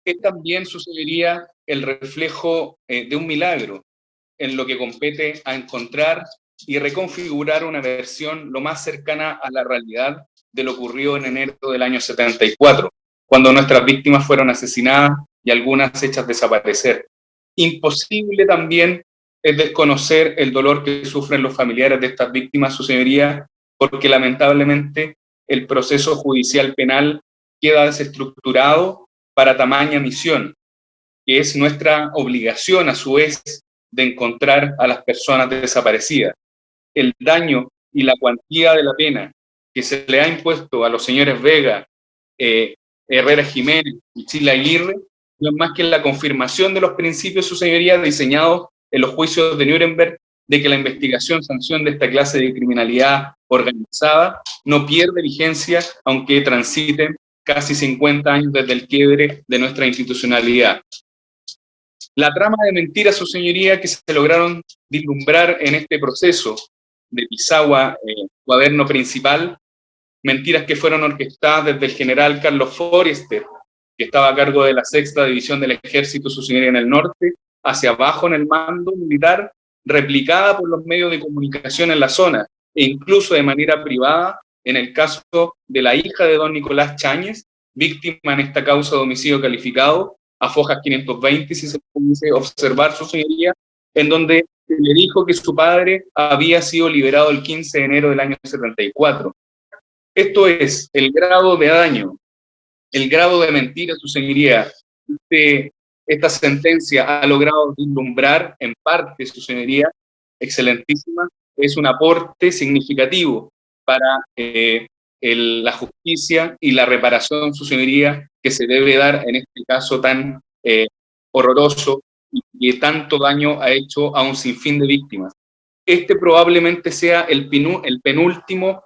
Es también, su señoría, el reflejo de un milagro en lo que compete a encontrar y reconfigurar una versión lo más cercana a la realidad de lo ocurrido en enero del año 74, cuando nuestras víctimas fueron asesinadas y algunas hechas desaparecer. Imposible también es desconocer el dolor que sufren los familiares de estas víctimas, su señoría, porque lamentablemente el proceso judicial penal queda desestructurado para tamaña misión, que es nuestra obligación a su vez de encontrar a las personas desaparecidas. El daño y la cuantía de la pena que se le ha impuesto a los señores Vega, Herrera Jiménez y Chila Aguirre no es más que la confirmación de los principios, su señoría, diseñados en los juicios de Nuremberg, de que la investigación sanción de esta clase de criminalidad organizada no pierde vigencia, aunque transiten casi 50 años desde el quiebre de nuestra institucionalidad. La trama de mentiras, su señoría, que se lograron vislumbrar en este proceso, de Pisagua, cuaderno principal, mentiras que fueron orquestadas desde el general Carlos Forrester, que estaba a cargo de la 6ª División del Ejército, su señoría, en el norte, hacia abajo en el mando militar, replicada por los medios de comunicación en la zona, e incluso de manera privada, en el caso de la hija de don Nicolás Cháñez, víctima en esta causa de homicidio calificado, a fojas 520, si se pudiese observar, su señoría, en donde se le dijo que su padre había sido liberado el 15 de enero del año 74. Esto es el grado de daño, el grado de mentira, su señoría. Esta sentencia ha logrado vislumbrar en parte, su señoría, excelentísima, es un aporte significativo para la justicia y la reparación, su señoría, que se debe dar en este caso tan horroroso y que tanto daño ha hecho a un sinfín de víctimas. Este probablemente sea el penúltimo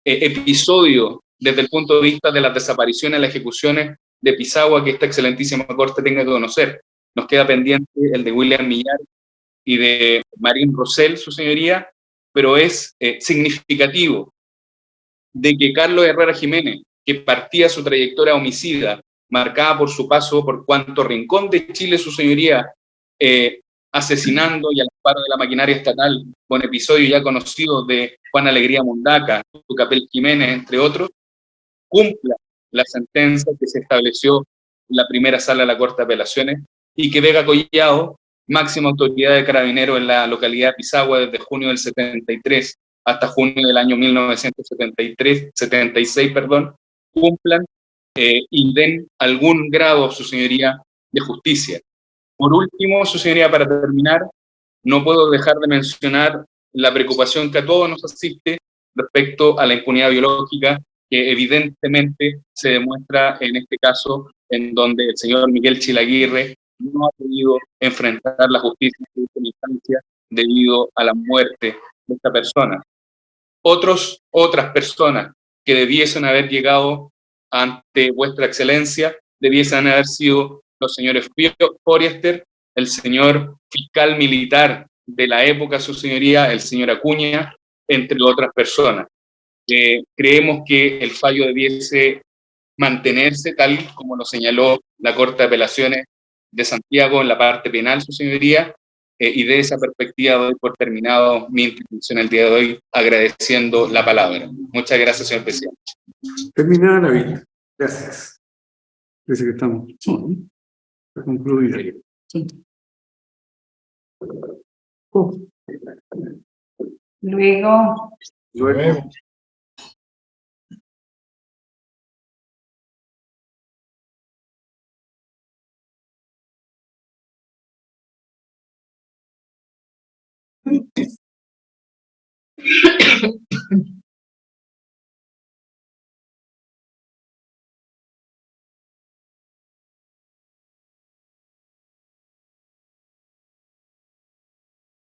episodio desde el punto de vista de las desapariciones, las ejecuciones de Pisagua que esta excelentísima Corte tenga que conocer. Nos queda pendiente el de William Millar y de Marín Rosell, su señoría, pero es significativo de que Carlos Herrera Jiménez, que partía su trayectoria homicida, marcada por su paso por cuanto rincón de Chile, su señoría, asesinando y al amparo de la maquinaria estatal, con episodios ya conocidos de Juan Alegría Mundaca, Tucapel Jiménez, entre otros, cumpla la sentencia que se estableció en la primera sala de la Corte de Apelaciones y que Vega Collado, máxima autoridad de Carabineros en la localidad de Pisagua desde junio del 73 hasta junio del año 1976, cumplan y den algún grado, su señoría, de justicia. Por último, su señoría, para terminar, no puedo dejar de mencionar la preocupación que a todos nos asiste respecto a la impunidad biológica, que evidentemente se demuestra en este caso, en donde el señor Miguel Chilaguirre no ha podido enfrentar la justicia en esta instancia debido a la muerte de esta persona. Otras personas que debiesen haber llegado ante vuestra excelencia debiesen haber sido los señores Forrester, el señor fiscal militar de la época, su señoría, el señor Acuña, entre otras personas. Creemos que el fallo debiese mantenerse tal como lo señaló la Corte de Apelaciones de Santiago en la parte penal, su señoría, y de esa perspectiva doy por terminado mi intervención el día de hoy, agradeciendo la palabra. Muchas gracias, señor presidente. Terminada la vista. Gracias. Parece que estamos concluida. Luego, Luego.